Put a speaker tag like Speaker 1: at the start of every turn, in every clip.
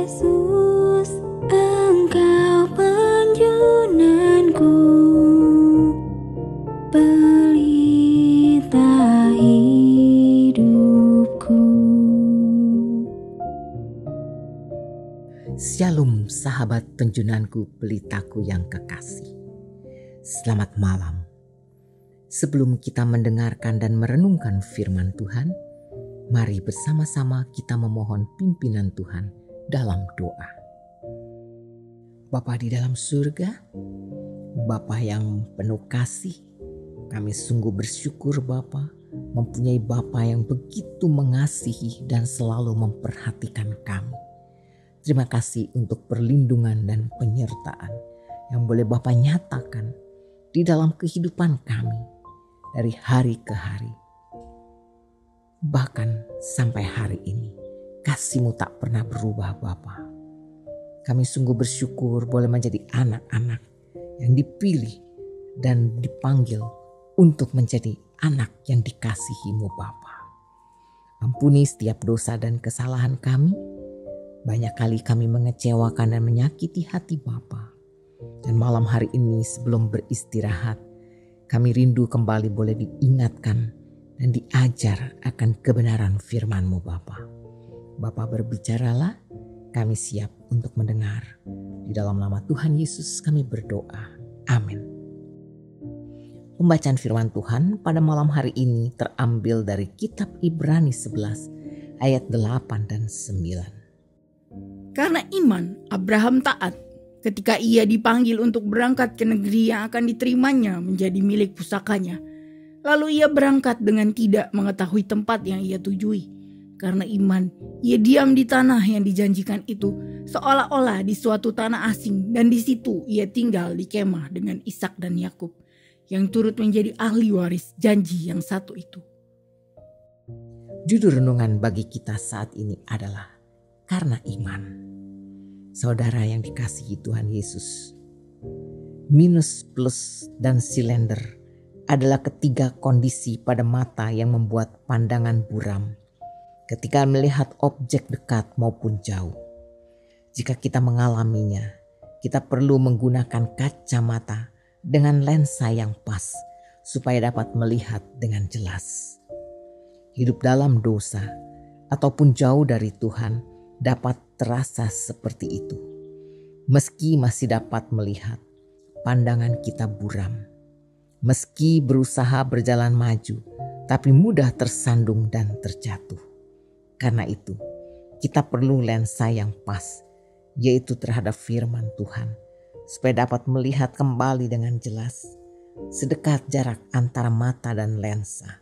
Speaker 1: Yesus, Engkau penjunanku, pelita hidupku.
Speaker 2: Shalom sahabat penjunanku, pelitaku yang kekasih. Selamat malam. Sebelum kita mendengarkan dan merenungkan firman Tuhan, mari bersama-sama kita memohon pimpinan Tuhan dalam doa. Bapa di dalam surga, Bapa yang penuh kasih, kami sungguh bersyukur Bapa mempunyai Bapa yang begitu mengasihi dan selalu memperhatikan kami. Terima kasih untuk perlindungan dan penyertaan yang boleh Bapa nyatakan di dalam kehidupan kami dari hari ke hari. Bahkan sampai hari ini, kasih-Mu tak pernah berubah Bapa. Kami sungguh bersyukur boleh menjadi anak-anak yang dipilih dan dipanggil untuk menjadi anak yang dikasihi-Mu Bapa. Ampuni setiap dosa dan kesalahan kami. Banyak kali kami mengecewakan dan menyakiti hati Bapa. Dan malam hari ini sebelum beristirahat, kami rindu kembali boleh diingatkan dan diajar akan kebenaran firman-Mu Bapa. Bapa berbicaralah, kami siap untuk mendengar. Di dalam nama Tuhan Yesus kami berdoa. Amin. Pembacaan firman Tuhan pada malam hari ini terambil dari kitab Ibrani 11 ayat 8 dan 9.
Speaker 3: Karena iman, Abraham taat ketika ia dipanggil untuk berangkat ke negeri yang akan diterimanya menjadi milik pusakanya. Lalu ia berangkat dengan tidak mengetahui tempat yang ia tujui. Karena iman, ia diam di tanah yang dijanjikan itu, seolah-olah di suatu tanah asing, dan di situ ia tinggal di kemah dengan Ishak dan Yakub, yang turut menjadi ahli waris janji yang satu itu.
Speaker 2: Judul renungan bagi kita saat ini adalah karena iman. Saudara yang dikasihi Tuhan Yesus, minus, plus, dan silender adalah ketiga kondisi pada mata yang membuat pandangan buram ketika melihat objek dekat maupun jauh. Jika kita mengalaminya, kita perlu menggunakan kacamata dengan lensa yang pas supaya dapat melihat dengan jelas. Hidup dalam dosa ataupun jauh dari Tuhan dapat terasa seperti itu. Meski masih dapat melihat, pandangan kita buram. Meski berusaha berjalan maju, tapi mudah tersandung dan terjatuh. Karena itu, kita perlu lensa yang pas, yaitu terhadap firman Tuhan, supaya dapat melihat kembali dengan jelas, sedekat jarak antara mata dan lensa,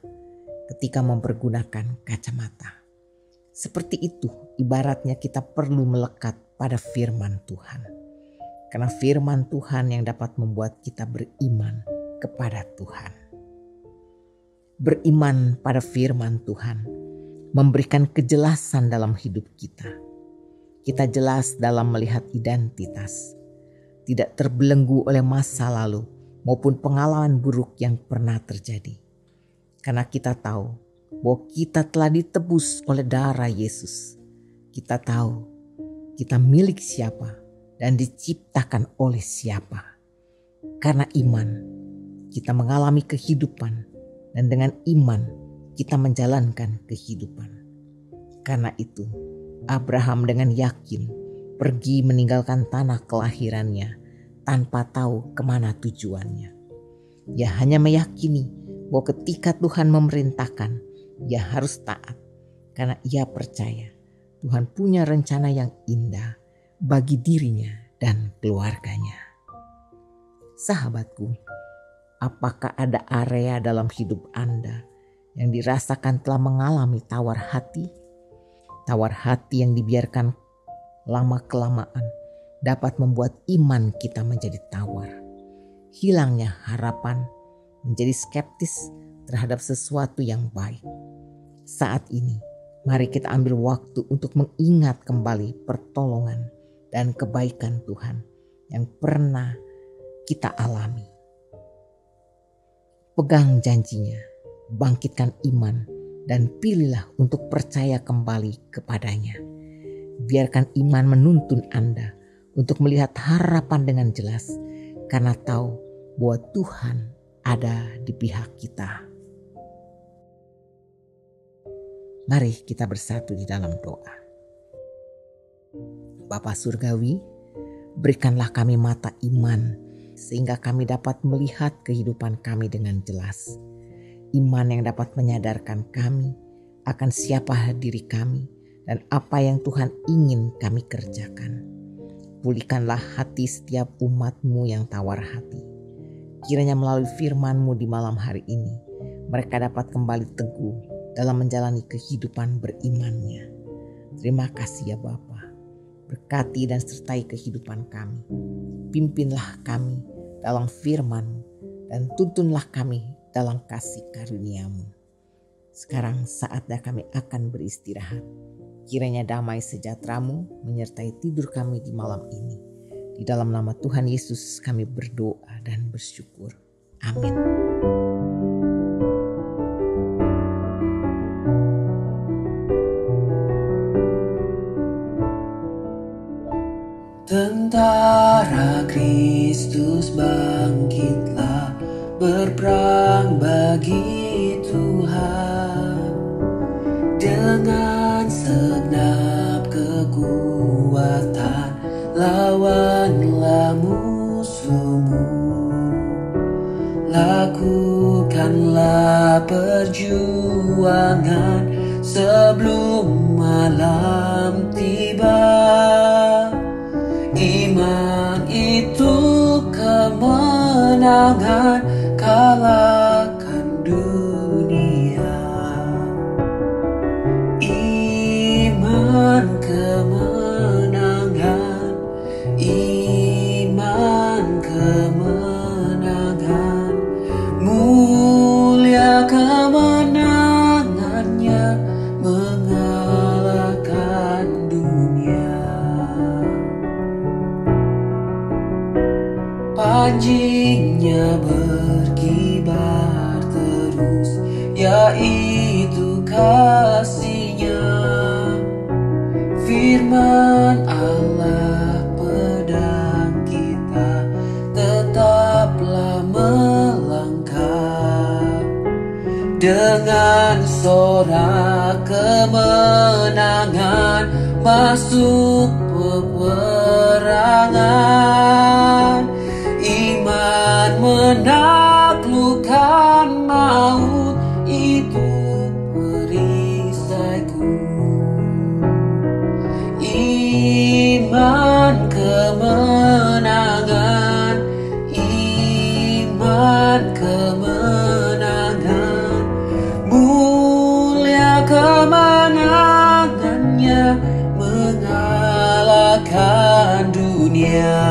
Speaker 2: ketika mempergunakan kacamata. Seperti itu, ibaratnya kita perlu melekat pada firman Tuhan. Karena firman Tuhan yang dapat membuat kita beriman kepada Tuhan. Beriman pada firman Tuhan memberikan kejelasan dalam hidup kita. Kita jelas dalam melihat identitas, tidak terbelenggu oleh masa lalu maupun pengalaman buruk yang pernah terjadi. Karena kita tahu bahwa kita telah ditebus oleh darah Yesus. Kita tahu kita milik siapa dan diciptakan oleh siapa. Karena iman, kita mengalami kehidupan, dan dengan iman kita menjalankan kehidupan. Karena itu, Abraham dengan yakin pergi meninggalkan tanah kelahirannya tanpa tahu kemana tujuannya. Ia hanya meyakini bahwa ketika Tuhan memerintahkan, ia harus taat karena ia percaya Tuhan punya rencana yang indah bagi dirinya dan keluarganya. Sahabatku, apakah ada area dalam hidup Anda yang dirasakan telah mengalami tawar hati? Tawar hati yang dibiarkan lama-kelamaan dapat membuat iman kita menjadi tawar. Hilangnya harapan, menjadi skeptis terhadap sesuatu yang baik. Saat ini, mari kita ambil waktu untuk mengingat kembali pertolongan dan kebaikan Tuhan yang pernah kita alami. Pegang janjinya, bangkitkan iman, dan pilihlah untuk percaya kembali kepadanya. Biarkan iman menuntun Anda untuk melihat harapan dengan jelas, karena tahu bahwa Tuhan ada di pihak kita. Mari kita bersatu di dalam doa. Bapa Surgawi, berikanlah kami mata iman sehingga kami dapat melihat kehidupan kami dengan jelas. Iman yang dapat menyadarkan kami akan siapa diri kami dan apa yang Tuhan ingin kami kerjakan. Pulihkanlah hati setiap umat-Mu yang tawar hati. Kiranya melalui firman-Mu di malam hari ini, mereka dapat kembali teguh dalam menjalani kehidupan berimannya. Terima kasih ya Bapa. Berkati dan sertai kehidupan kami. Pimpinlah kami dalam firman-Mu dan tuntunlah kami dalam kasih karunia-Mu. Sekarang saatnya kami akan beristirahat. Kiranya damai sejahtera-Mu menyertai tidur kami di malam ini. Di dalam nama Tuhan Yesus kami berdoa dan bersyukur. Amin.
Speaker 4: Tentara Kristus bangkitlah, berperang bagi Tuhan. Dengan segenap kekuatan, lawanlah musuhmu. Lakukanlah perjuangan sebelum malam tiba. Iman itu kemenangan, kalahkan dunia. Iman kemenangan, iman kemenangan. Mulia kemenangannya mengalahkan dunia. Panjinya berkibar terus, yaitu kasih-Nya. Firman Allah pedang kita, tetaplah melangkah. Dengan sorak kemenangan masuk peperangan. Iman menaklukkan maut, itu perisaiku. Iman kemenangan, iman kemenangan. Mulia kemenangannya mengalahkan dunia.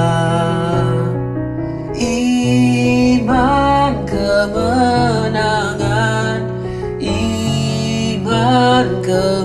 Speaker 4: Iman kemenangan, iman kemenangan.